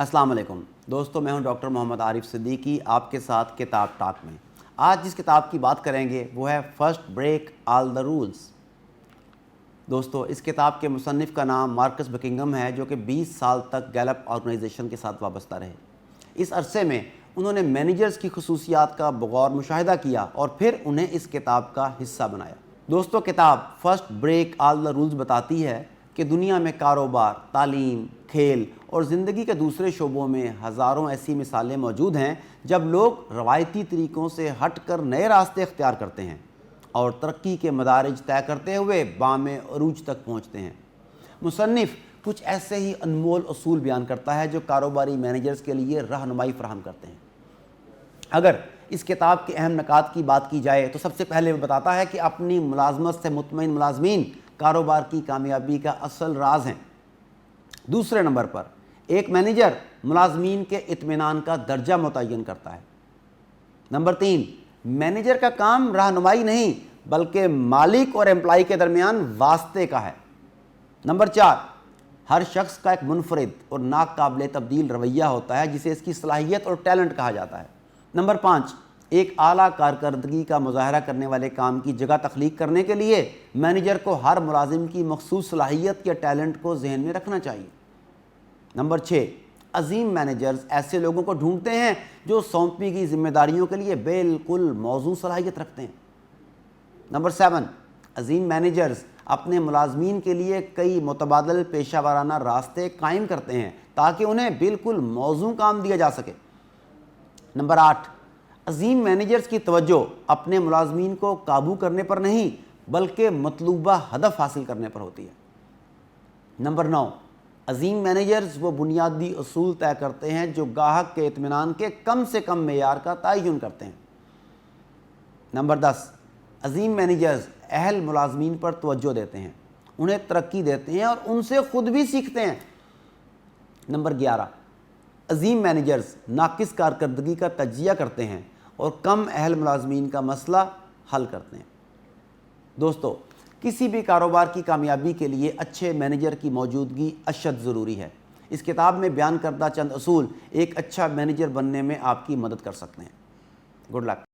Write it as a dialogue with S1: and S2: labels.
S1: अस्सलाम वालेकुम दोस्तों, मैं हूं डॉक्टर मोहम्मद आरिफ सिद्दीकी आपके साथ किताब टॉक में। आज जिस किताब की बात करेंगे वो है first break all the rules. दोस्तों, इस किताब के मुसन्निफ़ का नाम मार्कस बकिंघम है, जो कि 20 साल तक गैलप ऑर्गेनाइजेशन के साथ वाबस्ता रहे। इस अरसे में उन्होंने मैनेजर्स की खुसूसियात का बगौर मुशाहिदा किया और फिर उन्हें इस किताब का हिस्सा बनाया। दोस्तों, किताब first break all the rules बताती है कि दुनिया में कारोबार, तालीम, खेल और ज़िंदगी के दूसरे शोबों में हज़ारों ऐसी मिसालें मौजूद हैं जब लोग रवायती तरीक़ों से हटकर नए रास्ते इख्तियार करते हैं और तरक्की के मदारिज तय करते हुए बामे अरूज तक पहुँचते हैं। मुसन्निफ़ कुछ ऐसे ही अनमोल उसूल बयान करता है जो कारोबारी मैनेजर्स के लिए रहनुमाई फराहम करते हैं। अगर इस किताब के अहम नकात की बात की जाए तो सबसे पहले वो बताता है कि अपनी मुलाजमत से मुतमईन मुलाजमीन कारोबार की कामयाबी का असल राज हैं। दूसरे नंबर पर एक मैनेजर मुलाजमीन के इत्मीनान का दर्जा मुतय्यन करता है। नंबर 3, मैनेजर का काम रहनुमाई नहीं बल्कि मालिक और एम्प्लॉई के दरमियान वास्ते का है। नंबर 4, हर शख्स का एक मुनफरिद और नाकाबिले तब्दील रवैया होता है जिसे इसकी सलाहियत और टैलेंट कहा जाता है। नंबर 5, एक आला कारकर्दगी का मुजाहरा करने वाले काम की जगह तख्लीक करने के लिए मैनेजर को हर मुलाजिम की मखसूस सलाहियत या टैलेंट को जहन में रखना चाहिए। नंबर 6, अजीम मैनेजर्स ऐसे लोगों को ढूंढते हैं जो सौंपी गई जिम्मेदारियों के लिए बिल्कुल मौजूद सलाहियत रखते हैं। नंबर 7, अजीम मैनेजर्स अपने मुलाजमीन के लिए कई मुतबादल पेशा वाराना रास्ते कायम करते हैं ताकि उन्हें बिल्कुल मौजू काम दिया जा सके। नंबर 8, अजीम मैनेजर्स की तवज्जो अपने मुलाजमीन को काबू करने पर नहीं बल्कि मतलूबा हदफ हासिल करने पर होती है। नंबर 9, अजीम मैनेजर्स वो बुनियादी असूल तय करते हैं जो गाहक के इत्मीनान के कम से कम मेयार का तयन करते हैं। नंबर 10, अजीम मैनेजर्स अहल मुलाजमीन पर तवज्जो देते हैं, उन्हें तरक्की देते हैं और उनसे ख़ुद भी सीखते हैं। नंबर 11, अजीम मैनेजर्स नाकिस कारकर्दगी का तजिया करते हैं और कम अहल मुलाजमीन का मसला हल करते हैं। दोस्तों, किसी भी कारोबार की कामयाबी के लिए अच्छे मैनेजर की मौजूदगी अशद ज़रूरी है। इस किताब में बयान करदा चंद असूल एक अच्छा मैनेजर बनने में आपकी मदद कर सकते हैं। Good luck.